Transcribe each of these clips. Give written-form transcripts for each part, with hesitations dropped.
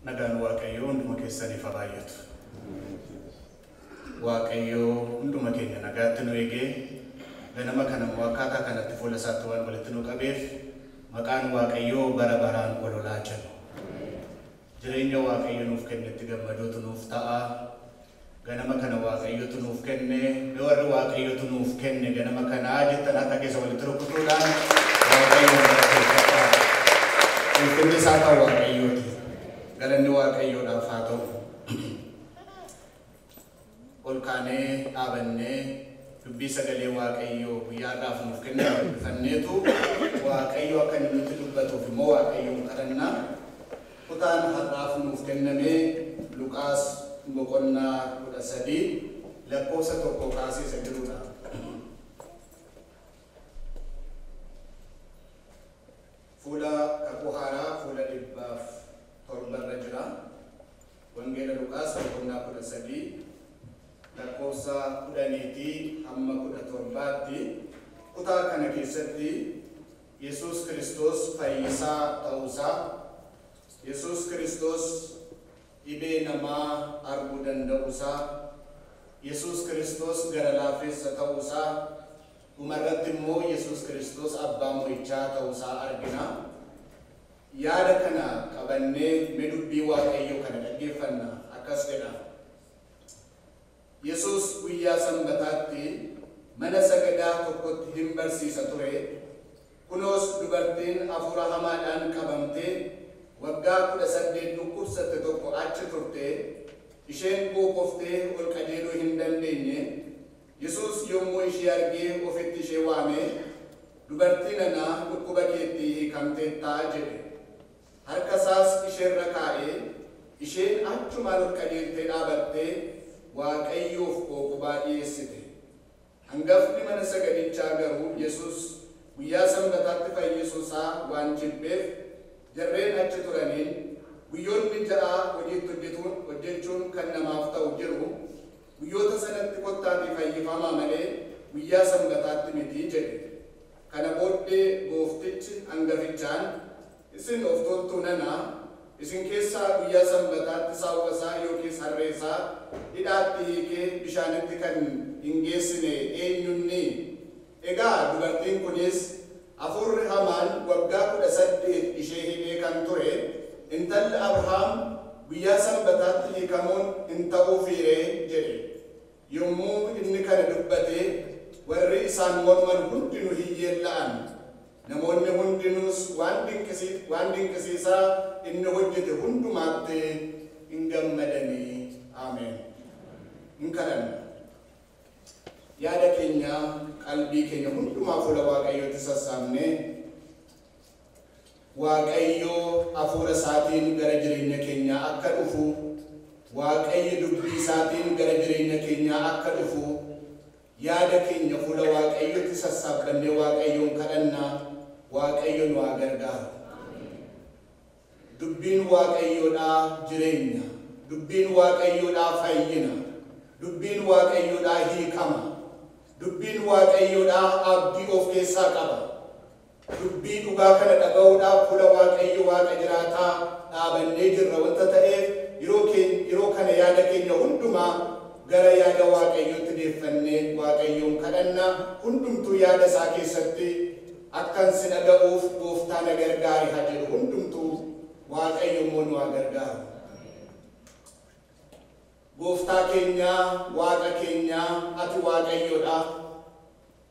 nagaan waaqayyoo hunduma keessaniif haa baay'atu. Waaqayyoo hunduma keenya nagaatti nu eegee ganama kana akkaataa kanatti fuula isaatti waan walitti nu qabeef maqaan waaqayyoo bara baraan ololaa jiru. Jireenya waaqayyo nuuf kennetti gammaduutu nuuf ta'a. Ganama kana waaqayyotu nuuf kenne, warri waaqayyotu nuuf kenne ganama kana jettan akka keessa walitti rukutuudhaan waaqayyoon galateeffadhaa. Ulfinni isaa kan waaqayyooti. Galanni waaqayyoodhaaf haa ta'u. Ol kaanee dhaabannee dubbii sagalee waaqayyoo guyyaadhaaf nuuf kenne fanneetu waaqayyo akka inni nutti dubbatuuf immoo waaqayyoon kadhannaa. Kutaan har'aaf nuuf kenname Luqaas boqonnaa 13 lakkoofsa 1 kaasee isa jirudha. Fuula kakuu haaraa fuula 107 jira. Wangeela Luqaas boqonnaa 13 lakkoofsa 10 hamma 17tti kutaa kana keessatti Yesuus Kiristoos fayyisaa ta'uusaa, Yesuus Kiristoos dhibee namaa arguu danda'uusaa, Yesuus Kiristoos gara laafessa ta'uusaa, dhumarratti immoo Yesuus Kiristoos abbaa mo'ichaa ta'uusaa argina. Yaada kana qabannee dubbii waaqayyoo kana dhaggeeffanna. Akkas jedha. Yesuus guyyaa Sanbataatti mana sagadaa tokkotti hin barsiisa ture. Kunoos dubartiin hafuura hamaadhaan qabamtee waggaa 18 dhukkubsatte tokko achi turte. Isheen bookoftee ol qajeeluu hin dandeenye. Yesuus yommuu ishee argee ofitti ishee waamee, dubartii nana dhukkuba keetii hiikamteettaa jedhe. Harka isaas isheerra kaa'ee isheen achumaan ol qajeeltee dhaabattee waaqayyoof qooqubaa dhiyeessite. Hangafni mana sagadichaa garuu Yesuus guyyaa Sanbataatti fayyisuusaa waan jibbeef jarreen achi turaniin guyyoonni ja'a hojjechuun kan namaaf ta'u jiru guyyoota sanatti kottaatii fayyifamaa malee guyyaa Sanbataatti miti jedhe. Kana booddee gooftichi hangafichaan, isin of toltuu nanaa, isin keessaa guyyaa Sanbataatti saawwasaa yookiin harreessaa hidhaatti hiikee bishaanitti kan hin geessine eenyunni? Egaa dubartiin kunis hafuurri hamaan waggaa 18 ishee hidhee kan ture, intalli Abrahaam guyyaa Sanbataatti hiikamuun hin ta'uufiiree jedhe. Yommuu inni kana dubbate warri isaan morman hundinuu hiyyeella'an. Namoonni hundinuus waan dinqisiisaa inni hojjete hundumaatti hin gammadanii. Ameen. Hin kadhanna. Yaada keenya, qalbii keenya hundumaa fuula waaqayyootti sassaabnee waaqayyoo hafuura isaatiin gara jireenya keenyaa akka dhufu, waaqayyo dubbii isaatiin gara jireenya keenyaa akka dhufu, yaada keenya fuula waaqayyootti sassaabannee waaqayyoon kadhannaa. Waaqayyo nu haa gargaaru. Dubbiin waaqayyoodhaa jireenya, dubbiin waaqayyoodhaa fayyina, dubbiin waaqayyoodhaa hiikama, dubbiin waaqayyoodhaa abdii of keessaa qaba. Dubbii dhugaa kana dhaga'uudhaaf fuula waaqayyo waaqa jiraataa dhaabannee jirra wanta ta'eef yeroo kana yaada keenya hundumaa gara yaada waaqayyootti deeffannee waaqayyoon kadhannaa. Hundumtuu yaada isaa keessatti akkan si dhaga'uuf gooftaa na gargaari haa jedhu. Hundumtuu waaqayyo immoo nu haa gargaaru. Gooftaa keenyaa, waaqa keenyaa, ati waaqayyoodha.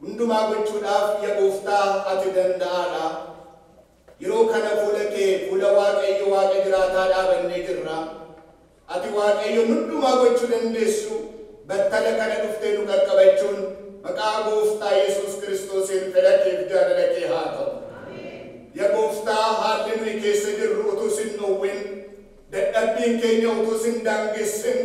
Hundumaa gochuudhaaf yaa gooftaa ati danda'aadha. Yeroo kana fuula kee fuula waaqayyo waaqa jiraataa dhaabannee jirra. Ati waaqayyo hundumaa gochuu dandeessu battala kana dhuftee nu qaqqabachuun maqaa gooftaa Yesuus Kiristoosiin fedha keef jaalala kee haa ta'u. Yaa gooftaa haalli nuyi keessa jirru utuu sin dhowwin, dadhabbiin keenya utuu sin daangessin,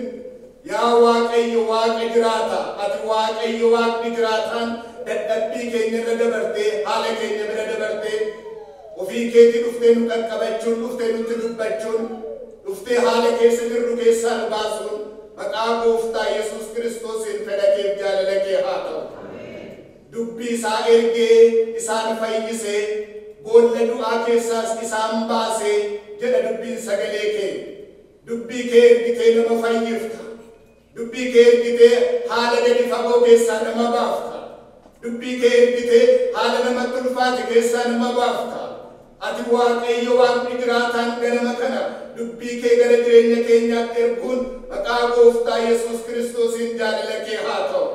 yaa waaqayyo waaqa jiraata, ati waaqayyo waaqni jiraataan dadhabbii keenya irra dabartee, haala keenya bira dabartee, ofii keetii dhuftee nu qaqqabachuun, dhuftee nutti dubbachuun, dhuftee haala keessa jirru keessaa nu baasuun maqaa gooftaa Yesuus Kiristoosiin fedha keef jaalala kee haa ta'u. Dubbii isaa ergee isaan fayyisee, boolla du'aa keessaas isaan baasee jedha dubbiin sagalee kee. dubbii kee ergitee nama fayyifta. Dubbii kee ergitee haala gadi fagoo keessaa nama baafta. Dubbii kee ergitee haala namatti ulfaate keessaa nama baafta. Ati Waaqayyo Waaqni jiraataan ganama kana dubbii kee gara jireenya keenyaatti erguun maqaa Gooftaa Yesuus Kiristoosiin jaalala kee haa ta'u.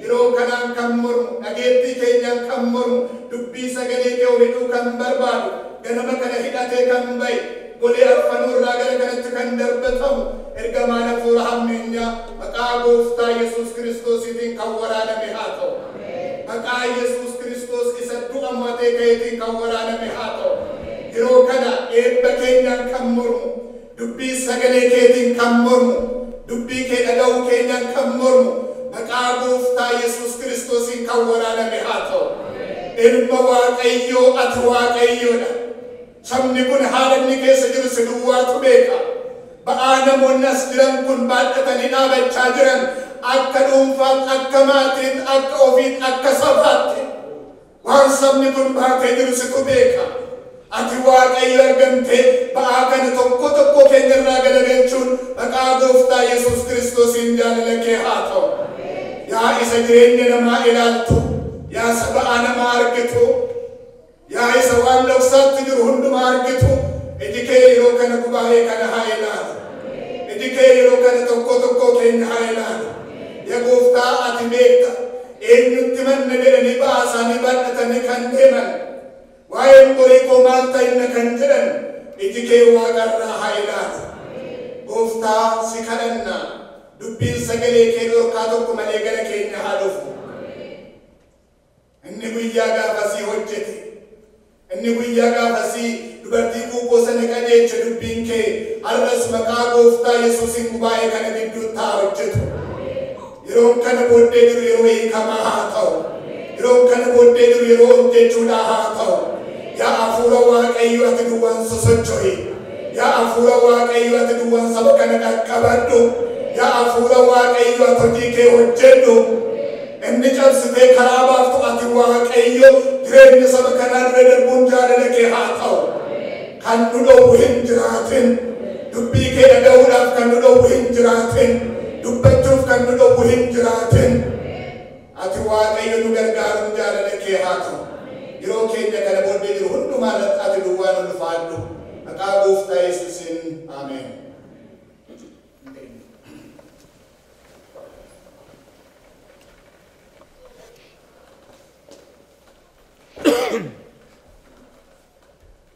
Yeroo kanaan kan mormu, dhageettii keenyaan kan mormu, dubbii sagalee kee hubachuu kan barbaadu, ganama kana hidhatee kan bahe, golee arfanuu irraa gara kanatti kan darbatamu, ergamaan hafuura hammeenyaa maqaa Gooftaa Yesuus Kiristoosiitiin kan waraaname haa ta'u. Maqaa Yesuus Kiristoos isa du'a mo'atee ka'eetiin kan waraaname haa ta'u. Yeroo kana eebba keenyaan kan mormu, dubbii sagalee keetiin kan mormu, dubbii kee dhaga'uu keenyaan kan mormu, maqaa Gooftaa Yesuus Kiristoosiin kan waraaname haa ta'u. Ilma Waaqayyoo ati Waaqayyoodha. Sabni kun haala inni keessa jiru si duwwaatu beeka. Ba'aa namoonni as jiran kun baadhatanii dhaabachaa jiran akka dhuunfaatti, akka maatiitti, akka ofiitti, akka sabaatti waan sabni kun baatee jiru situ beeka. Ati Waaqayyo argamtee ba'aa kana tokko tokko keenya irraa galagalchuun maqaa Gooftaa Yesuus Kiristoosiin jaalala kee haa ta'u. Yaa isa jireenya namaa ilaaltu, yaa isa ba'aa namaa argitu, yaa isa waan dhoksaatti jiru hundumaa argitu, iji kee yeroo kana gubaa'ee kana haa ilaalu. Iji kee yeroo kana tokko tokko keenya haa ilaalu. Yaa Gooftaa ati beekta eenyutti manna jedhanii ba'aa isaanii baadhatanii kan deeman, waa'een borii koo maal ta'inna kan jedhan, iji kee Waaqarraa haa ilaalu. Gooftaa si kadhanna. Dubbiin sagalee kee dhorkaa tokko malee gara keenya haa dhufu. Inni guyyaa gaafasii hojjete. Inni guyyaa gaafasii dubartii quuqoo sana qajeelche dubbiin kee har'as maqaa Gooftaa Yesuusiin gubaa'ee kana gidduutti haa hojjetu. Yeroon kana booddee jiru yeroo hiikamaa haa ta'u. Yeroon kana booddee jiru yeroo hojjechuudhaa haa ta'u. Yaa hafuura Waaqayyo ati duwwaan sosocho'i. Yaa hafuura Waaqayyo ati duwwaan saba kana qaqqabadhu. Yaa hafuura Waaqayyo ati hojii kee hojjedhu. Inni cabsitee karaa baaftu ati Waaqayyo jireenya saba kanaa dura darbuun jaalala kee haa ta'u. Kan nu dhowwu hin jiraatin. Dubbii kee dhaga'uudhaaf kan nu dhowwu hin jiraatin. Dubbachuuf kan nu dhowwu hin jiraatin. Ati Waaqayyo nu gargaaruun jaalala kee haa ta'u. Yeroo keenya kana booddee jiru hundumaa irratti ati duwwaan ulfaadhu. Maqaa Gooftaa Yesuusiin ameen.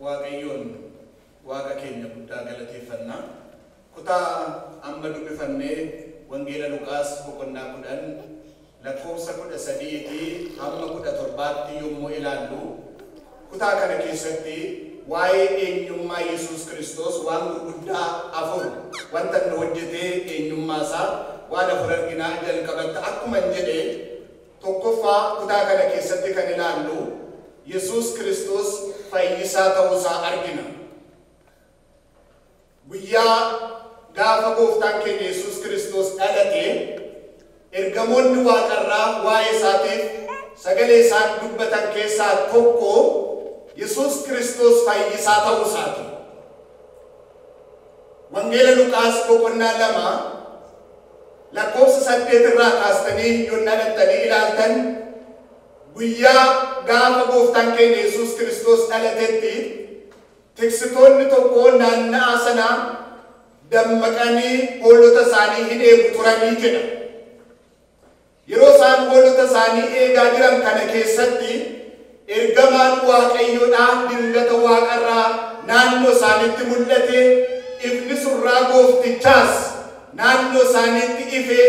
Waaqayyoon Waaqa keenya guddaa galateeffannaa. Kutaa amma dubbifannee Wangeela Luqaas boqonnaa 10 lakkoofsa 13 hamma 17 yommuu ilaallu, kutaa kana keessatti waa'ee eenyummaa Yesuus Kiristoos waan gurguddaa afur wanta inni hojjetee eenyummaa isaa waan afur arginaa. Jalqabatti akkuma jedhee tokkoffaa kutaa kana keessatti kan ilaallu Yesuus Kiristoos fayyisaa ta'uusaa argina. Guyyaa gaafa Gooftaan keenya Yesuus Kiristoos dhalate, ergamoonni Waaqarraa waa'ee isaatiif sagalee isaan dubbatan keessaa tokko Yesuus Kiristoos fayyisaa ta'uusaati. Wangeela Luqaas boqonnaa 2 lakkoofsa 8 irraa kaastanii yommuu dhattanii ilaaltan, guyyaa gaafa Gooftaan keenya Yesuus Kiristoos dhalatetti tiksitoonni tokko naanna'aa sana dammaqanii hoolota isaanii hin eegu turanii jedha. Yeroo isaan hoolota isaanii eegaa jiran kana keessatti ergamaan Waaqayyoodhaa dingata Waaqarraa naannoo isaaniitti mul'ate. Ifni surraa Gooftichaas naannoo isaaniitti ife.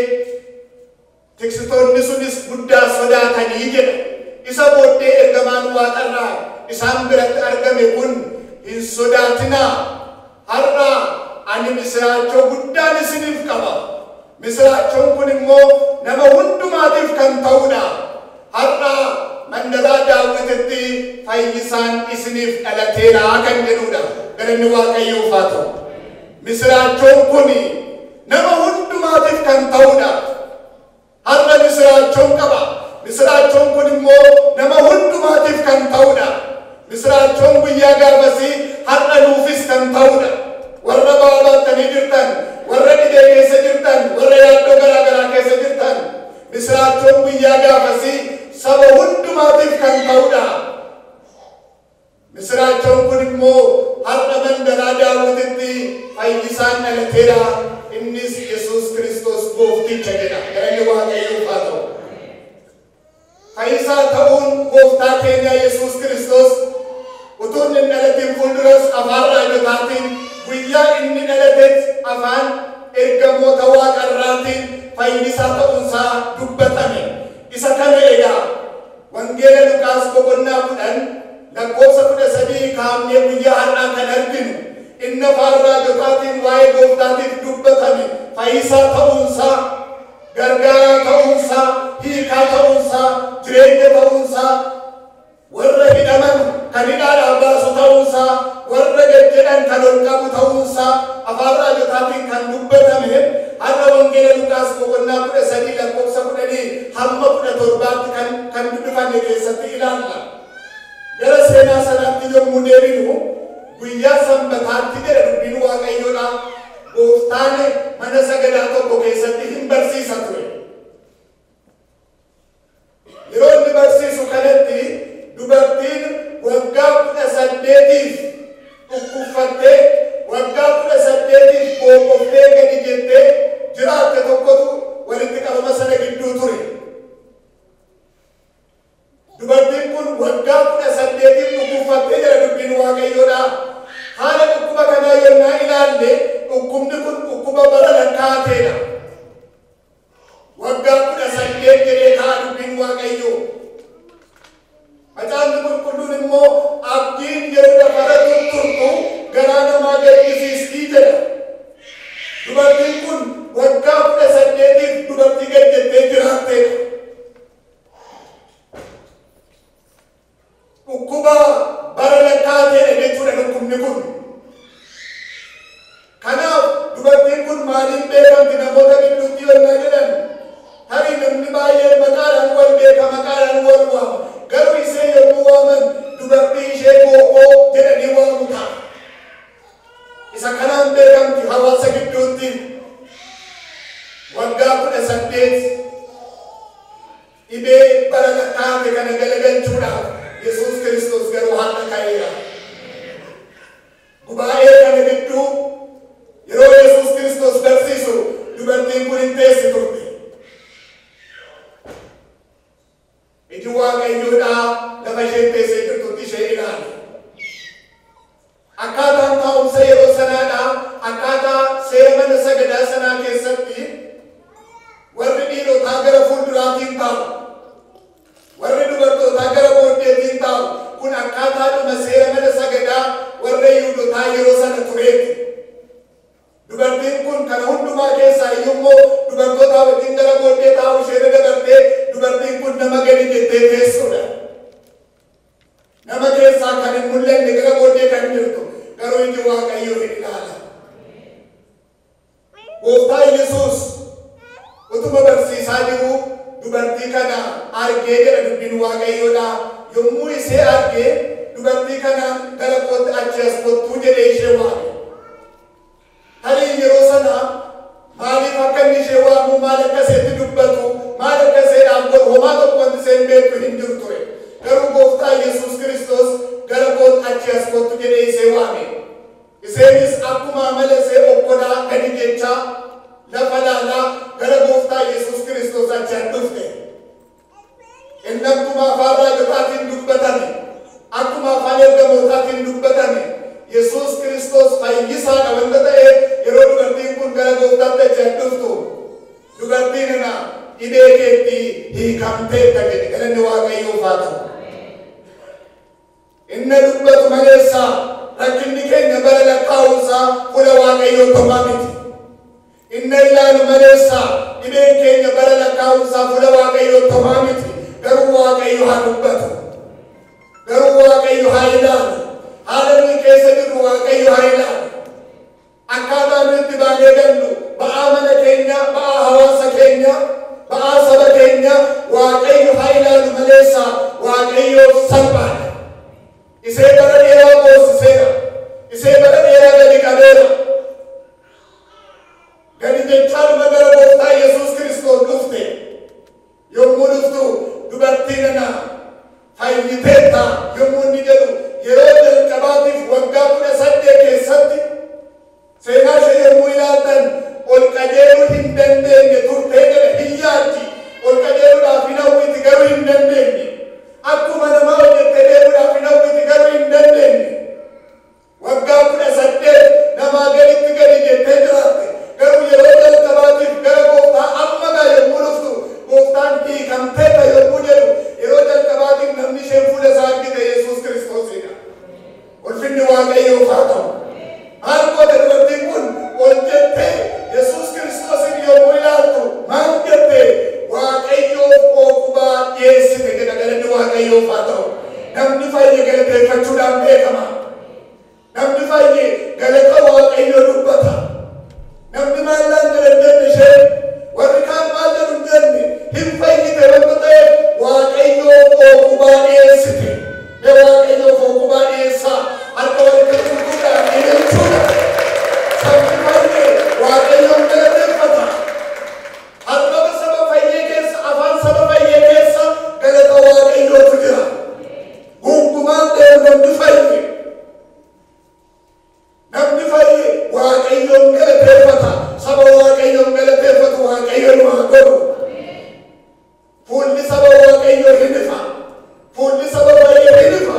Tiksitoonni sunis guddaa sodaatanii jedha. Isa booddee ergamaan Waaqarraa isaan biratti argame kun, hin sodaatinaa, har'a ani misiraachoo guddaan isiniif qaba. Misiraachoon kun immoo nama hundumaatiif kan ta'udha. Har'a mandaraa Daawititti fayyisaan isiniif dhalateera kan jedhudha. Galanni Waaqayyoof haa ta'u. Misiraachoon kun nama hundumaatiif kan ta'udha. Har'a misiraachoon qaba. Misiraachoon kun immoo nama hundumaatiif kan ta'udha. Misiraachoon guyyaa gaafasii har'a nuufis kan ta'udha. warra baabattanii jirtan, warra dhibee keessa jirtan, warra yaaddoo garaa garaa keessa jirtan, misraachoon guyyaa gaafasii saba hundumaatiif kan ta'udha. Misraachoon kun immoo har'a mandaraa Daawititti fayyisaan dhalateera. Innis Yesuus Kiristoos goofticha jedha. Galanni Waaqayyoof haa ta'u. Fayyisaa ta'uun gooftaa keenya Yesuus Kiristoos utuu inni dhalatiin fuulduras afaan raajotaatiin guyyaa inni dhalatetti afaan ergamoota waaqarraatiin fayyisaa ta'uunsaa dubbatame. Isa kana egaa wangeela Luqaas boqonnaa 10 lakkoofsa 13 kaafnee guyyaa har'aa kan arginu. Inni afaan raajotaatiin waa'ee gooftaatiif dubbatame. Fayyisaa ta'uunsaa, gargaaraa ta'uunsaa, hiikaa ta'uunsaa, jireenya ta'uunsaa, warra hidhaman kan hidhaadhaa baasu ta'uunsaa, warra gad-jedhan kan ol qabu ta'uunsaa afaan raajotaatiin kan dubbatame. Har'a wangeela Luqaas boqonnaa 13 lakkoofsa 10 hamma 17 kan dubbifanne keessatti ilaalla. Gara seenaa sanaatti yommuu deebinu guyyaa sanbataatti jedha dubbiin Waaqayyoodha. Gooftaan mana sagadaa tokko keessatti hin barsiisa ture. Yeroo inni barsiisu kanatti dubartiin waggaa 18 dhukkubfattee waggaa 18 boqoftee gadi jettee jiraatte tokkotu walitti qabama sana gidduu ture. Dubartiin kun waggaa 18 dhukkubfattee jira dubbiin Waaqayyoodha. Haala dhukkuba kanaa yennaa ilaalle dhukkubni kun dhukkuba bara lakkaateedha. Waggaa 18 jedhee kaa dubbiin Waaqayyoo. Macaafni qulqulluun immoo abdiin yeroo dafara turtu garaa namaa gaddisiistii jedha. Dubartiin kun waggaa 18 dubartii gad jettee jiraatteedha. Dhukkuba bara lakkaateedha jechuudha dhukkubni kun. Kanaaf dubartiin kun maaliin beekamti namoota gidduutti yennaa jedhan tarii namni baay'een maqaadhaan wal beeka, maqaadhaan wal waama. Garuu ishee yommuu waaman dubartii ishee Googoo jedhanii waamu ta'a. Isa kanaan beekamti hawaasa gidduutti. Waggaa 18 dhibee bara lakkaate kana galagalchuudhaaf Yesuus Kiristoos garuu har'a ka'eera. Gubaa'ee kana gidduu yeroo Yesuus Kiristoos barsiisu dubartiin kun hin teessi turte. Iji Waaqayyoodhaa lafa isheen teessee jirtutti ishee ilaale. Akkaataan taa'umsa yeroo sanaadhaa akkaataa seera mana sagadaa sanaa keessatti warri dhiirotaa gara fuulduraatiin taa'u, warri dubartootaa gara booddeetiin taa'u. Kun akkaataadhuma seera mana sagadaa warra Yihuudootaa yeroo sana tureetti. Dubartiin kun kana hundumaa keessaa iyyuu dubartootaa wajjin gara booddee taa'u ishee dabartee dubartiin kun nama gadi jettee teessuudha. Nama keessaa kan hin mul'anne gara booddee kan jirtu garuu iji Waaqayyoo hin ilaala. Gooftaa Yesuus utuma barsiisaa jiru dubartii kana argee jedha dubbiin Waaqayyoodha. Yommuu ishee argee dubartii kana gara kootti achi as kottuu jedhee ishee waame. Tarii yeroo sana maaliif akka inni ishee waamu, maal akka iseetti dubbatu, maal akka iseedhaan godhu homaa tokko wanti isheen beektu hin jiru ture. Garuu gooftaa Yesuus Kiristoos gara kootti achi as kottu jedhee ishee waame. Isheenis akkuma amala ishee okkodhaa gadi jechaa lafa laalaa gara gooftaa Yesuus Kiristoos achaan dhufte. Inni akkuma afaan raajotaatiin dubbatame, akkuma afaan ergamootaatiin dubbatame, Yesuus Kiristoos fayyisaadha wanta ta'eef yeroo dubartiin kun gara gooftaatti achaan dhuftu dubartiin kana dhibee keetti hiikamteetta jedhe. Galanni Waaqayyoof haa ta'u. Inni dubbatu maleessaa rakkinni keenya bara lakkaa'uunsaa fuula Waaqayyoo tomaa miti. Inni ilaalu maleessaa dhibeen keenya bara lakkaa'uunsaa fuula Waaqayyoo tomaa miti. Garuu Waaqayyo haa dubbatu. Garuu Waaqayyo haa ilaalu. Haala nuyi keessa jirru Waaqayyo haa ilaalu. Akkaataa nuyi itti baanee gallu ba'aa mana keenya, ba'aa hawaasa keenya, ba'aa saba keenya Waaqayyo haa ilaalu maleessaa Waaqayyo salphaadha. Isee bara dheeraa boosiseera. Isee bara dheeraa gadi qabeera. waaqayyo faatu. Harko darbatiin kun hojjette Yesuus Kiristoos yommuu ilaaltu maal jette waaqayyoof ookubaa dhiyeessite jedha galanni waaqayyoof haa ta'u. Namni fayyee galateeffachuudhaan beekama. Namni fayyee galata waaqayyoo dubbata. Namni maallaan jedhan ishee warri kaan maal jedhu jenne hin fayyite wanta ta'eef waaqayyoof ookubaa dhiyeessite. Waaqayyoof ookubaa dhiyeessaa harka walitti gurguudhaan dhiyeessuudha. Sabni fayyee waaqayyoon galateeffata. Arraba saba fayyee keessa afaan saba fayyee keessa galata waaqayyootu jira. Gungumaan ta'e namni fayyee waaqayyoon galateeffata. Saba waaqayyoon galateeffatu waaqayyoon haa godhu. Fuulli saba waaqayyoo hin ifa. Fuulli saba fayyee hin ifa.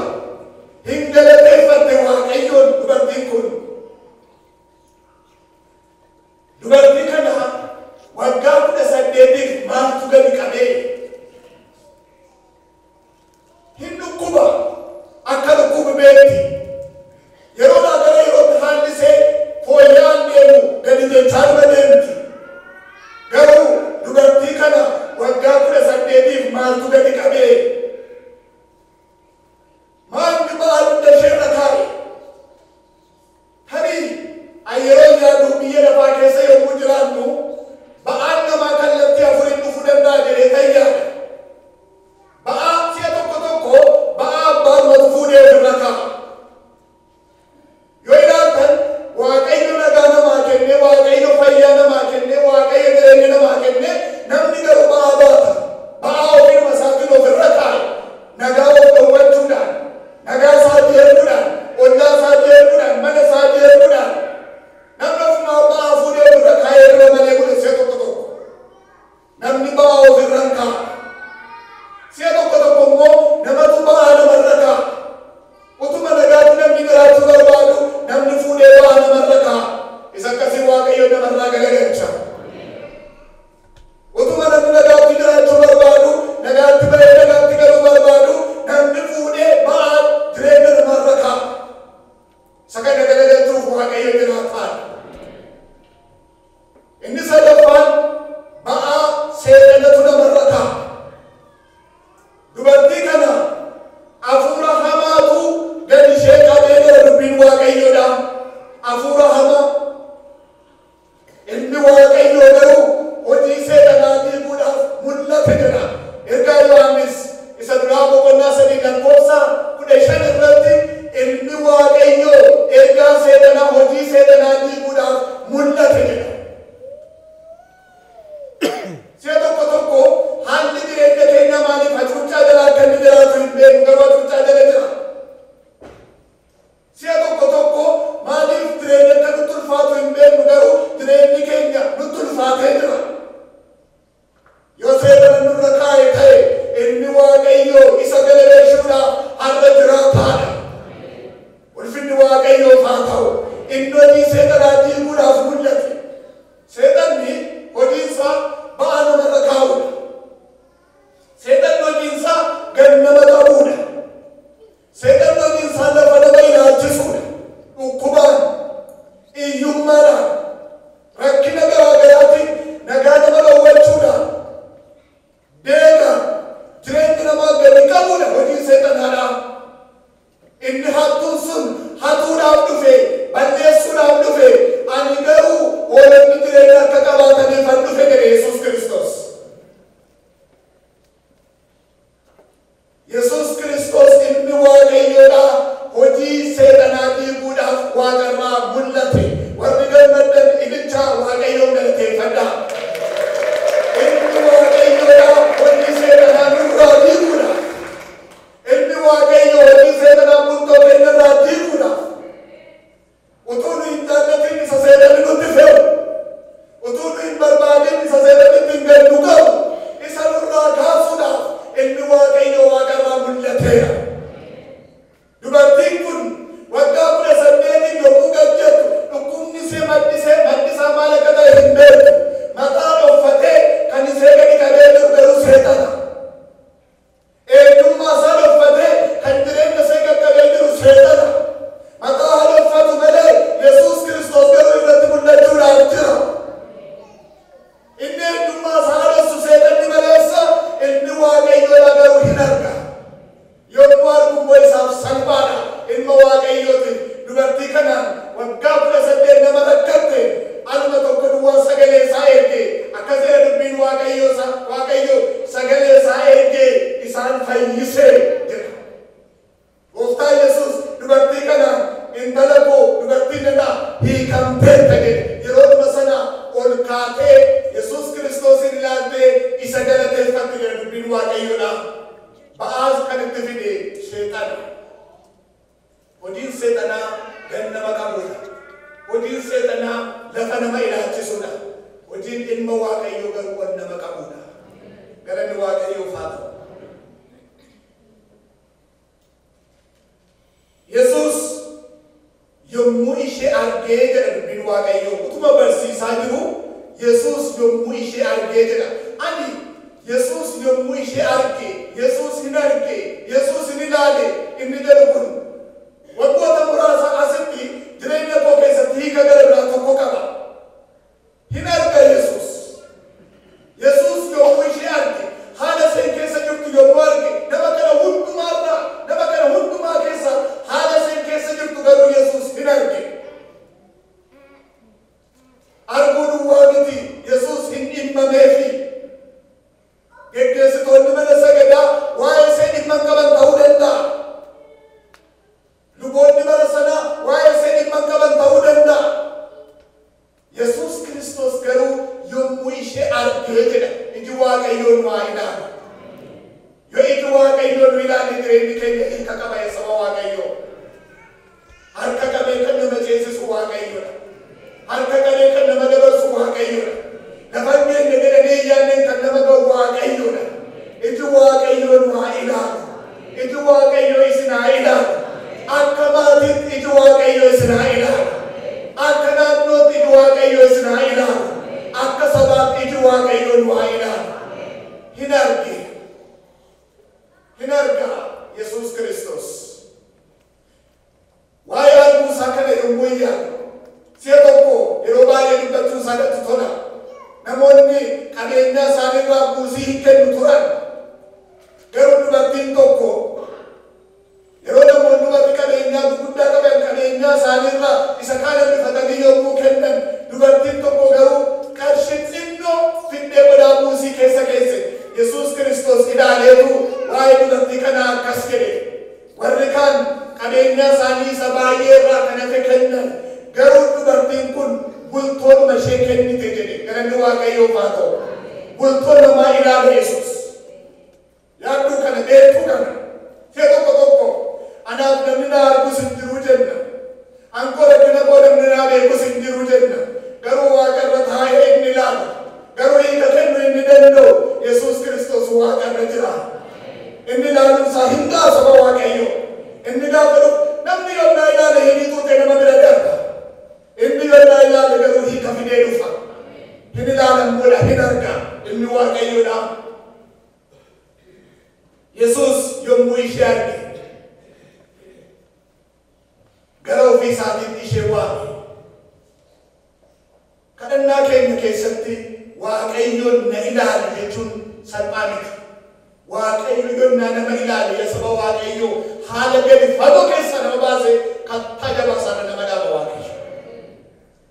Hin galateeffatte waaqayyoon dubartiin kun. Dubartii kana waggaa 18 maaltu gadi qabee hin dhukkuba akka dhukkuba beekti. Yeroo laagara yeroo haalli ishee fooyya'aan deemu gadi jechaan deemti. Garuu dubartii kana waggaa 18 maaltu gadi qabee maaltu ba'aa hunda isheerra taa'e. Tarii yeroo yaadu biyya lafaa keessa yommuu jiraannu ba'aan namaa kallattii afuriin dhufuu danda'a jedhee tayyaadha. Ba'aa si'a tokko tokko ba'aa abbaan matu fuudhee ofirra kaa'a. Yoo ilaaltan waaqayyo nagaa namaa kenne, waaqayyo fayyaa namaa kenne, waaqayyo jireenya namaa kenne, namni garuu ba'aa baata. Ba'aa ofirma isaatiin ofirra kaa'a. Nagaa of dhowwachuudhaan, nagaa isaatii erguudhaan, ollaa isaatii erguudhaan, mana isaatii erguudhaan namni ofumaa ba'aa fuudhee ofirra kaa'ee irra malee godhe si'a tokko tokko. Namni ba'aa ofirra hin kaa'a. Si'a tokko tokko immoo namatu ba'aa namarra kaa'a. Utuma nagaatti namni jiraachuu barbaadu namni fuudhee ba'aa namarra kaa'a. Isa akkasii waaqayyo namarraa galagalcha. Utuma namni nagaatti jiraachuu barbaadu nagaatti bahee nagaatti galuu barbaadu namni fuudhee ba'aa jireenya namarra kaa'a. Isa kana galagalchuuf waaqayyo jiraataa. Inni sadaffaan ba'aa seexanatu namarra kaa'a. Dubartii kana hafuura hamaatu gadi ishee qabee jira. Dubbiin waaqayyoodha. Hafuura hamaa. Inni waaqayyoo garuu hojii seexanaa diiguudhaaf mul'ate jedha. Ergaa Yohaannis isa duraa boqonnaa 3:15 irratti inni waaqayyoo ergaa seexanaa hojii seexanaa diiguudhaaf mul'ate jedha. Si'a tokko tokko haalli jireenya keenya maaliif hacuuccaa jalaa akka inni jiraatu hin beeknu garuu hacuuccaa jala jira. Si'a tokko tokko maaliif jireenya akka nutti ulfaatu hin beeknu garuu jireenyi keenya nutti ulfaatee jira. Yoo seexana nurra kaa'e ta'e inni waaqayyoo isa galagalchuudhaaf har'a jiraataadha. Ulfinni waaqayyoof haa ta'u. Inni hojii seexanaa diiguudhaaf mul'ate. Seexanni hojiinsaa ba'aa namarra kaa'uudha. Seexanni hojiinsaa gad nama qabuudha. Seexanni hojiinsaa lafa nama ilaalchisuudha. Dhukkubaan, hiyyummaadhaan, rakkina garaa garaatiin nagaa nama dhowwachuudhaan, deegaan jireenyi namaa gadi qabuudha hojii seexanaadhaa. Inni hattuun sun hatuudhaaf dhufe, balleessuudhaaf dhufe, ani garuu intala ko dubartiin na hiikamteetta jedhe yeroodhuma sana ol kaatee Yesuus Kiristoosin ilaaltee isa galateeffatte jedha dubbiin Waaqayyoodha. Ba'aas kan itti fide Seexana. Hojiin Seexanaa gannama qabuudha. Hojiin Seexanaa lafa nama ilaalchisuudha. Hojiin ilma Waaqayyoo garuu waan nama qabuudha. Galanni Waaqayyoof haa ta'u. Yesuus yommuu ishee argee jedha dubbiin Waaqayyoo utuma barsiisaa jiru Yesuus yommuu ishee argee jedha. Ani Yesuus yommuu ishee arge, Yesuus hin arge, Yesuus hin ilaale inni jedhu kun waggoota muraasa asitti jireenya koo keessatti hiika gara biraa tokko qaba. Hin arga Yesuus. Yesuus yommuu ishee arge haala isheen keessa jirtu yommuu arge nama kana hundumaa keessa haala isheen keessa jirtu garuu Yesuus hin arge. Arguu duwwaa miti Yesuus hin dhimmameefi. Geggeessitoonni mana sagadaa waa'ee ishee dhimma qaban ta'uu danda'a. Luboonni bara sanaa waa'ee ishee dhimma qaban ta'uu danda'a. Yesuus Kiristoos garuu yommuu ishee argee jedha iji Waaqayyoon waa ilaala. Yoo iji Waaqayyoon nu ilaale jireenyi keenya hiika qaba saba Waaqayyoo. Harka qabee kan nama ceesisu Waaqayyoodha. Harka qabee kan nama dabarsu Waaqayyoodha. Lafan keenya jedhanii yaanneen kan nama ga'u Waaqayyoodha. Iji Waaqayyoon waa ilaala. Iji Waaqayyoo isin haa ilaala. Akka maatiitti iji Waaqayyoo isin haa ilaala. Akka naannootti iji Waaqayyoo isin haa ilaala. Akka sabaatti iji Waaqayyoon waa ilaala. Hin arge. Hin arga Yesuus Kiristoos. Waa'ee arguusaa kana yommuu yaadu si'a tokko yeroo baay'ee dubbachuu isaanitti tola. Namoonni qabeenya isaaniirraa buusii hin kennu turan. Garuu dubartiin tokko yeroo namoonni dubartii qabeenyaa guddaa qaban qabeenyaa isaaniirraa isa kaan hambifatanii yommuu kennan dubartiin tokko garuu qarshii xinnoo fiddee qodaa buusii keessa keesse. Yesuus Kiristoos ilaaleetu waa'ee dubartii kanaa akkas jedhe. Warri kaan qabeenyaa isaanii isa baay'ee irraa kan hafe kennan garuu dubartiin kun bultoodhuma ishee kennite jedhe. Galanni Waaqayyoof haa ta'u. Bultoo namaa ilaala Yesuus. Yaadduu kana beektuu kana ishee tokko anaaf namni na arguus hin jiru jenna. Ankoo rakkina koo namni na beekus hin jiru jenna. Garuu Waaqa irra taa'ee inni ilaala. Garuu hiika kennu inni danda'u Yesuus Kiristoos Waaqa irra jira. Inni ilaaluun isaa hin saba Waaqayyoo. Inni gaafa dhufu namni yommuu ilaale hin tuute nama bira darba. Inni yommuu ilaale garuu hiika fidee dhufa. Hin ilaalan booda hin arga. Inni Waaqayyoodha. Yesuus yommuu ishee arge gara ofii isaatiitti ishee waame. Kadhannaa keenya keessatti Waaqayyoon na ilaali jechuun salphaa miti. Waaqayyoon nama ilaali saba Waaqayyoo haala gadi fagoo keessa nama baase kattaa jabaa sana nama dhaaba Waaqayyo.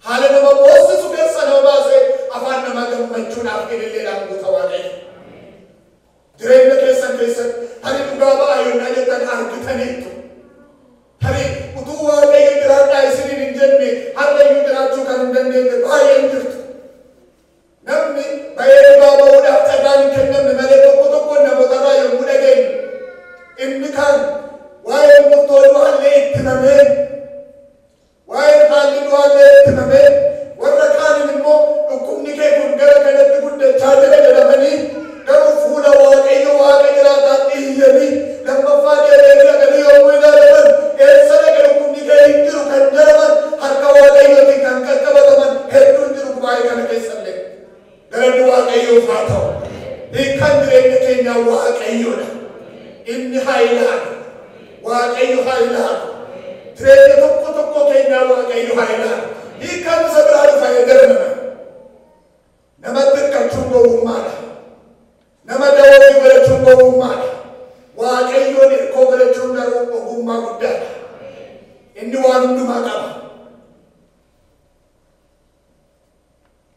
Haala nama boosisu keessa nama baase afaan nama gammachuudhaaf ililleedhaan guuta Waaqayyo. Jireenya keessan keessatti tarii dhugaa ba'aa yoonnaa jettan argitaniittu. Tarii utuu Waaqayyo jiraadhaa isiniin hin jenne har'ayyuu jiraachuu kan hin dandeenye baay'een jirtu. Namni baay'ee dhugaa ba'uudhaaf carraan hin kennamne malee tokko namootarraa yommuu dhageenyu. Inni kaan waa'ee murtoo du'aallee itti himamee waa'ee haalli du'aallee itti himamee warra kaaniin immoo dhukkubni kee kun gara kanatti guddachaa jira jedhamanii garuu fuula Waaqayyo Waaqa jiraataatti iyyanii lammaffaa deebi'anii dhaqanii yommuu ilaalaman eessa dhaqa dhukkubni kee hin jiru kan jedhaman harka Waaqayyootiin kan qaqqabataman hedduun jiru baay'ee kana keessallee. Galanni Waaqayyoof haa ta'u. Hiikaan jireenya keenyaa Waaqayyoodha. Inni haa ilaalu. Waaqayyo haa ilaalu. Jireenya tokko keenyaa Waaqayyo haa ilaalu. Hiikaan isa biraa dhufa eegala namatti hirkachuun gowwummaadha. Nama dawoo godhachuun gowwummaadha. Waaqayyoon hirkoo godhachuun garuu ogummaa guddaadha. Inni waan hundumaa qaba.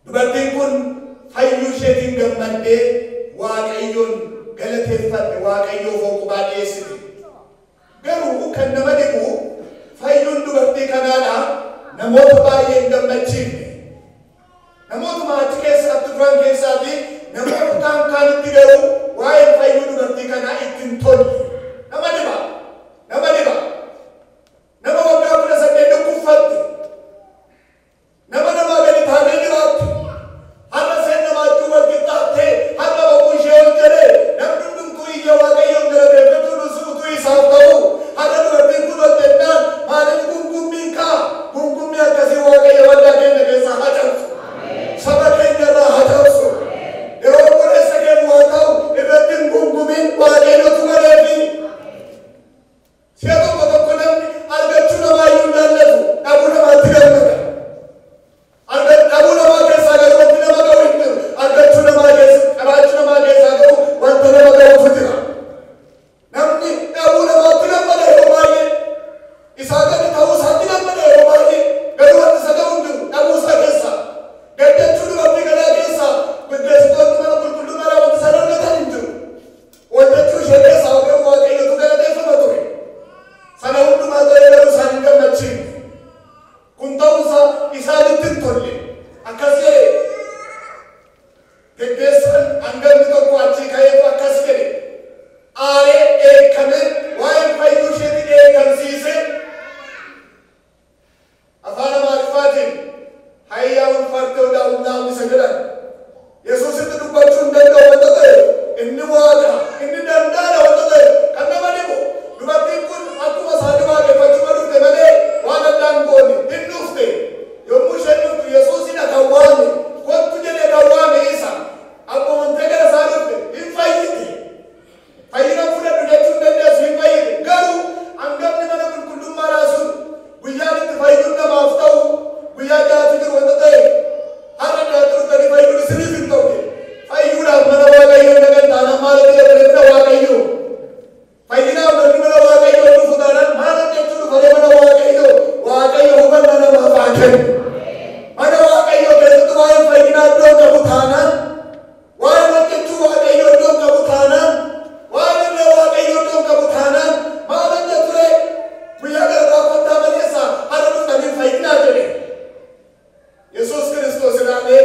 Dubartiin kun hayyuu isheetiin gammaddee Waaqayyoon galateeffatte Waaqayyoof oqubaa dhiyeessite. Garuu kan nama dhibu fayyuun dubartii namoota baay'een gammachiifne. Namoota maatii keessatti turan keessaati namoota kaan kaanitti garuu waa'ee fayyuu dubartii kanaa ittiin tolle. Nama dhiba. Nama waggaa 18 dhukkubfatte. Nama gadi taanee jiraatte. Har'a seen namaachuu wal qixxaattee har'a boquu ishee ol jedhee namni hundumtuu iyya Waaqayyoon galateeffatu utuu isaaf ta'u. Har'a dubartiin kun ol jennaan maaliif gungummiin kaa? Gungummii akkasii Waaqayyo waldaa keenya keessaa haa cabsu. Saba keenya irraa haa cabsu. Yeroo obboleessa keenya waa ta'u irratti hin gungumiin Waaqayyotu maleefi. Si'a tokko namni argachuu namaayyuu hin jaallatu. Dhabuu namaatti gammada. Dhabuu namaa keessaa garuu wanti nama ga'u hin jiru. Argachuu namaa keessaa qabaachuu namaa keessaa garuu wanta nama ga'utu jira. Namni dhabuu namaatti gammada yeroo baay'ee. Isaa gadi ta'uu isaatti gammada yeroo baay'ee. Garuu wanti isa ga'u hin jiru. Dhabuu isaa keessaa. Gaddachuu dubartii kanaa keessaa gaggeessitoonni mana qulqullummaa wanti isa argatan hin jiru. Waldachuu ishee keessaa garuu Waaqayyotu galateeffama ture. Sana hundumaa ta'ee garuu isaan hin gammachiifne. Kun ta'uusaa isaanitti hin tolle. Akkas jedhe geggeessaan hangamni tokko achii ka'eetu akkas jedhe. Aaree eeggame waa'ee fayyuu isheetti eeggamsiise. Afaan Amaariffaatiin hayyaa ulfaatee daa'umnaan isa jedhan. Yesuusitti dubbachuu hin danda'u wanta ta'e inni waaqa inni danda'aa wanta ta'e kan nama dhibu. Dubartiin kun akkuma isaanii waaqeffachuu dhufte malee waan addaan goone hin dhufte. Yommuu isheen dhuftu Yesuusin kan waame kottu jedhee kan waame isa akkuma wantee gara isaa dhufte hin fayyite. Fayyina fudhadhu jechuu hin dandeessu hin fayyite. Garuu hangamni mana qulqullummaadhaa sun guyyaan itti fayyuun namaaf ta'u guyyaa jaatu jiru wanta ta'e har'a jaatu dhufanii fayyuun isiniif hin ta'u. Fayyuudhaaf mana Waaqayyoo dhagan taanaan maalitti jedhamee Waaqayyoo. Fayyinaaf namni mana Waaqayyoo dhufu taanaan maal hojjechuu dhufanii mana Waaqayyoo Waaqayyo hubannaa namaaf haa kennu. Mana Waaqayyoo keessatti waa'ee fayyinaa iddoo qabu taanaan waa'ee hojjechuu Waaqayyoo iddoo qabu taanaan waa'ee illee Waaqayyoo iddoo qabu taanaan maal hojjetu ree guyyaa gargaa kottaa maleessaa har'a dhuftanii fayyinaa jedhe. Yesuus Kiristoos ilaalee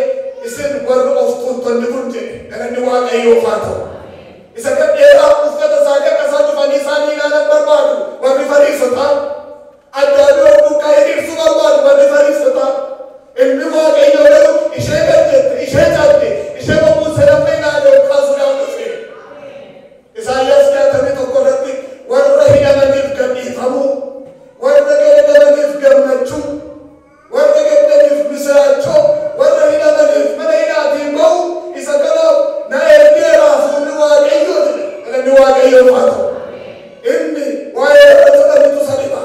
isin warra of tuultonni kun jedhe galanni Waaqayyoof haa ta'u. Isa kan dheeraa uffata isaanii akka isaan dhufanii isaanii ilaalan barbaadu warri Fariisotaa. Addaaduu buqqaa hiriirsuu barbaadu warri Fariisotaa. Ilmi Waaqayyoo garuu ishee gajjette, ishee cabde, ishee boquu sadaffaa ilaalee kaasuudhaan dhufe. Isaayyaas 61 irratti warra hidhamaniif gadhiifamuu, warra gaddaniif gammachuu, warra gaddaniif misiraachoo, warra hidhamaniif mana hidhaatiin ba'u isa kanaaf na ergeera fuulli Waaqayyoo jedhe. Galanni Waaqayyoof haa ta'u. Inni waa'ee irra jedhanitu sadiba.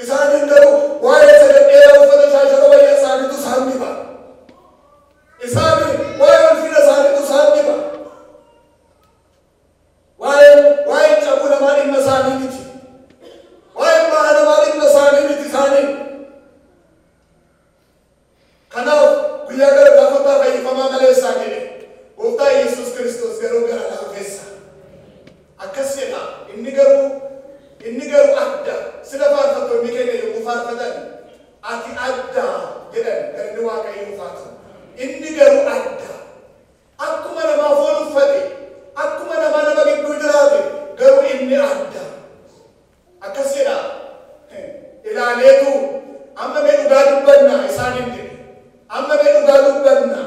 Isaanin garuu waa'ee sagadheeraa uffata shaashara wayyaa isaaniitu isaan diba. Isaanin waa'ee ulfina isaaniitu isaan diba. Waa'ee cabuu namaa dhimma isaanii miti. Waa'ee baha namaa dhimma isaanii miti isaanii. Kanaaf guyyaa gara gaafataa fayyifamaa maleessaa jedhe. Gooftaa Yesuus Kiristoos garuu gara laafeessa. Akkas jedha inni garuu adda. Sila faarfattoonni keenya yommuu faarfatan ati adda jedhan galanni Waaqayyoof haa ta'u. Inni garuu adda. Akkuma namaa foon uffate, akkuma nama gidduu jiraate garuu inni adda. Akkas jedha ilaaleetu amma mee dhugaa dubbannaa isaaniin jedhe. Amma mee dhugaa dubbannaa.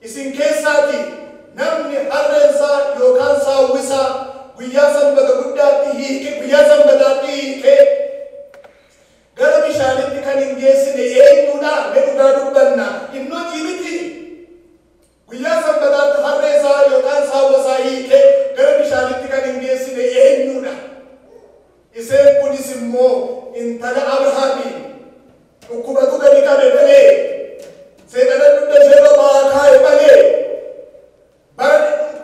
Isin keessaati namni harreensaa yookaan saawwisaa guyyaa sanbata guddaatti hiikee gara bishaanitti kan hin geessine eenyuudha? Mee dhugaa dubbannaa. Inni hojii miti. Guyyaa sanbataatti harreensaa yookaan saawwasaa hiikee gara bishaanitti kan hin geessine eenyuudha? Iseen kunis immoo intala Abrahaamii dhukkubatu gadi qabe malee seexana dugda isheerra ba'aa kaa'e malee bara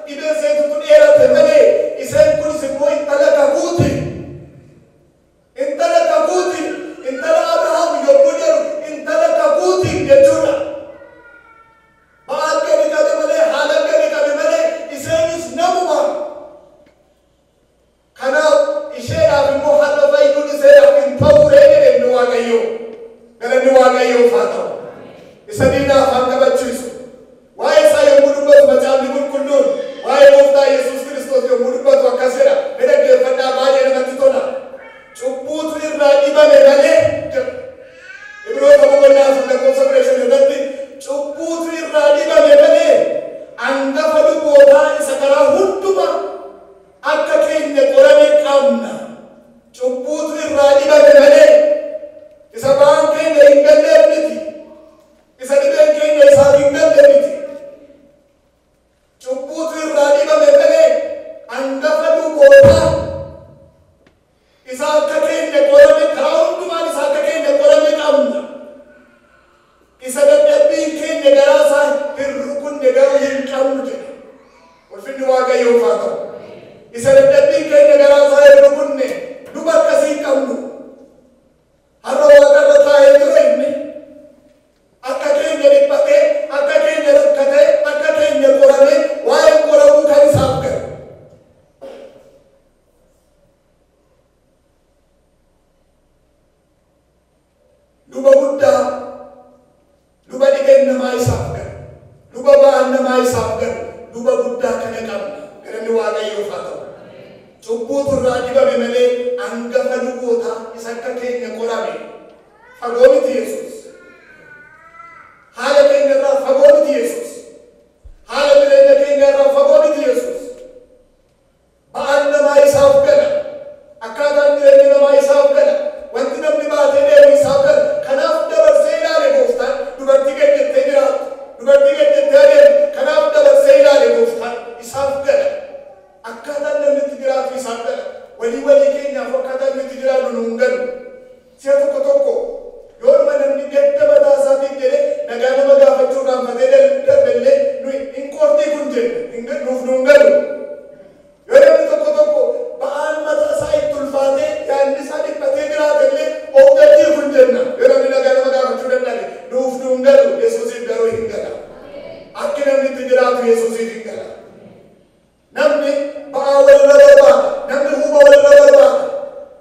dhibee seetutu dheerate malee iseen kunis immoo intala kakuuti. Intala kakuuti. Intala Abrahaam yommuu jedhu intala kakuuti jechuudha. Ba'aan gadi qabe malee haala gadi qabe malee iseenis namuma. Kanaaf isheedhaaf immoo har'a fayyuun isheedhaaf hin ta'u jedhe Waaqayyo. galanni waaqayyoof haa ta'u. Isa diinaaf hanga bachiisu waa'ee isaa yommuu dubbatu macaafni qulqulluun waa'ee gooftaa Yesuus Kiristoos yommuu dubbatu akkas jedha. Ni dhaggeeffadhaa, baay'ee namatti tola. Cubbuutu irraa dhibame malee jedha. Ibroota boqonnaa 4:15 irratti cubbuutu irraa dhibame malee hangafa lubootaa isa karaa hundumaa akka keenya qorame qabna. Cubbuutu irraa dhibame malee isa ba'aan keenya hin galleef miti. Isa dhibeen keenya isaaf hin galle miti. Cubbuutu irraa dhibame malee hangafa lubootaa isa akka keenya qorame karaa hundumaan isa akka keenya qorame qabna. Isa dadhabbiin keenya garaa isaa hin rukunne garuu hin qabnu jedha. Ulfinni waaqayyoof haa ta'u. Isa dadhabbiin keenya garaa isaa hin rukunne luba akkasii qabnu. Har'a waaqarra taa'ee jira inni akka keenya dhiphatee, akka keenya rakkatee, akka keenya qoramee waa'ee qoramuu kan isaaf galu. Luba guddaa, luba dhibeen namaa isaaf galu, luba ba'aan namaa isaaf galu, luba guddaa kana qabna. Galanni waaqayyoof haa ta'u. Cubbuutu irraa dhibame malee hangafa lubootaa isa akka keenya qorame. Fagoo miti Yesuus. Haala keenya irraa fagoo miti Yesuus. Haala jireenya keenya irraa fagoo miti Yesuus. Ba'aan namaa isaaf gala. Akkaataan jireenya namaa isaaf gala. Wanti namni baatee deemu isaaf gala. Kanaaf dabarsee ilaale gooftaan dubartii gajjattee jiraattu. Dubartii gajjattee adeemu. Kanaaf dabarsee ilaale gooftaan isaaf gala. Akkaataan namni itti jiraatu isaaf gala. Walii keenyaaf akkaataan namni itti jiraatu nuun galu. Si'a tokko yooduma namni gadda mataa isaatiif jedhee nagaa nama gaafachuu gaanfatee darbellee hin qoortii kun jenna nuuf nuun galu. Yoo namni tokko ba'aan mataa isaa itti ulfaatee yaadni isaa dhiphatee jiraatellee of gadii kun jenna. Yoo namni nagaa nama gaafachuu danda'e nuuf nuun galu. Yesuusiif garuu hin gala. Akki namni itti jiraatu Yesuusiif hin gala. Namni ba'aa walirra barbaada. Namni huba walirra barbaada.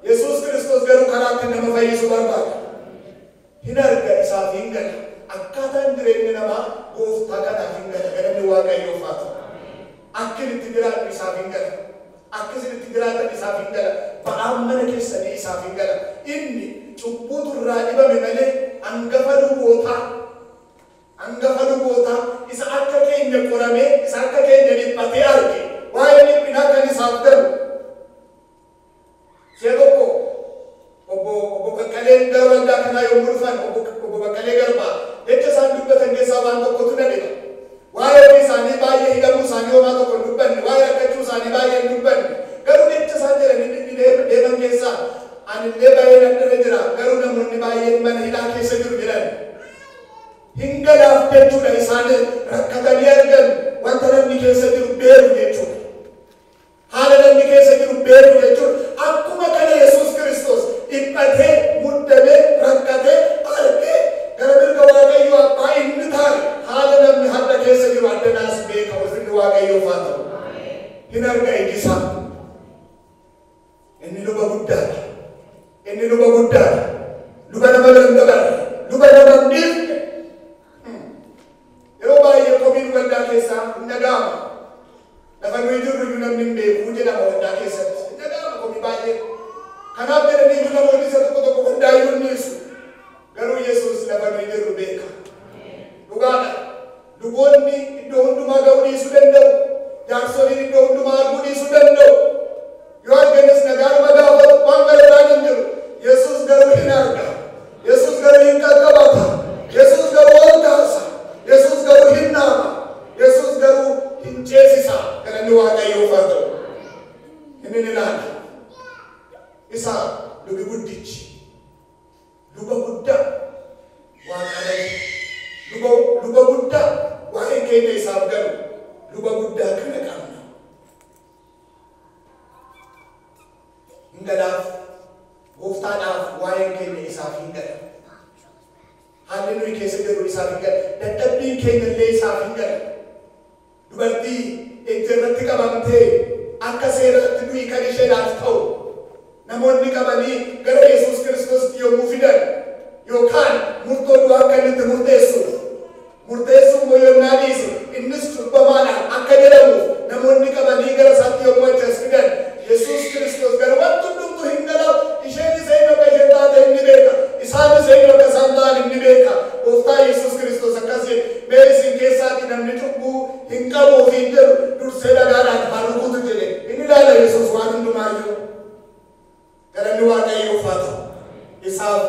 Yesuus Kiristoos garuu karaatti nama fayyisu barbaada. Hin arga isaaf hin gala. Akkaataan jireenya namaa gooftaa kanaaf hin gala. Galanni waaqayyoof haa ta'u. Akkin itti jiraatu isaaf hin gala. Akkisin itti jiraatan isaaf hin gala. Ba'aan mana keessanii isaaf hin gala. Inni cubbuutu irraa dhibame malee hangafa lubootaa isa akka keenya qoramee, isa akka keenya dhiphatee arge. Waa'ee dhiphinaa kan isaaf galu. Si'a tokko obbo Baqqaleen gara waldaa kanaa yommuu dhufan obbo Baqqalee Garbaa jecha isaan dubbatan keessaa waan tokkotu na dhiba. Waa'ee ofii isaanii baay'ee hidhamuu isaanii homaa tokko hin dubbanne, waa'ee rakkachuu isaanii baay'ee hin dubbanne. Garuu jecha isaan jedhanii deeman keessaa anillee baay'ee dandara jira, garuu namoonni baay'een mana hidhaa keessa jiru jedhan. Hin galaaf jechuudha isaan rakkatanii argan wanta namni keessa jiru beeku jechuudha. Haala namni keessa jiru beeku jechuudha. Akkuma kana Yesuus Kiristoos dhiphatee, muddamee, rakkatee, argee gara mirga waaqayyoo abbaa inni taa'e haala namni har'a keessa jiru addanaas beeka. Ulfinni waaqayyoof haa ta'u. Hin arga ijisaa. Inni luba guddaadha. Inni luba guddaadha. Luba nama dandabarre. Luba nama hin dhiifne. Yeroo baay'ee komiin waldaa keessaa hin dhaga'ama. Lafa nuyi jirru iyyuu namni hin beeku jedhama waldaa keessatti. Hin dhaga'ama komii baay'ee. Kanaaf jedhanii iyyuu namoonni isa tokko waldaa iyyuu hin dhiisu. Garuu Yesuus lafa nuyi jirru beeka. Dhugaadha. Luboonni iddoo hundumaa ga'uu dhiisuu danda'u. Jaarsoliin iddoo hundumaa arguu dhiisuu danda'u. Yoo arganis nagaadhuma gaafatu waan garagaraan hin jiru. Yesuus garuu hin arga. Yesuus garuu hin qaqqabata. Yesuus garuu ol kaasa. Yesuus garuu hin naama. Yesuus garuu hin ceesisa. Galanni waaqayyoof haa ta'u. Inni ni ilaala. Isa lubi guddichi. Luba guddaa waaqadha. Luba guddaa waa'ee keenya isaaf galu. Luba guddaa kana qabna. Hin galaaf gooftaadhaaf waa'een keenya isaaf hin gala. Haalli nuyi keessa jirru isaaf hin gala. Dadhabbiin keenya illee isaaf hin gala. Dubartii ejjerratti qabamtee akka seeraatti nuyi kan isheedhaaf ta'u namoonni qabanii gara Yesuus Kiristoos yommuu fidan yookaan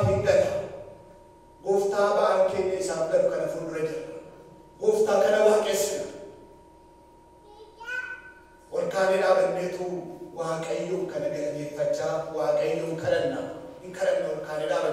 hin gala. Gooftaa ba'aan keenya isaaf galu kana fuuldura jira. Gooftaa kana waaqessina. Ol kaanee dhaabanneetu Waaqayyoon kana galateeffachaa Waaqayyoon kadhanna. Hin kadhanna ol kaanee dhaabanne.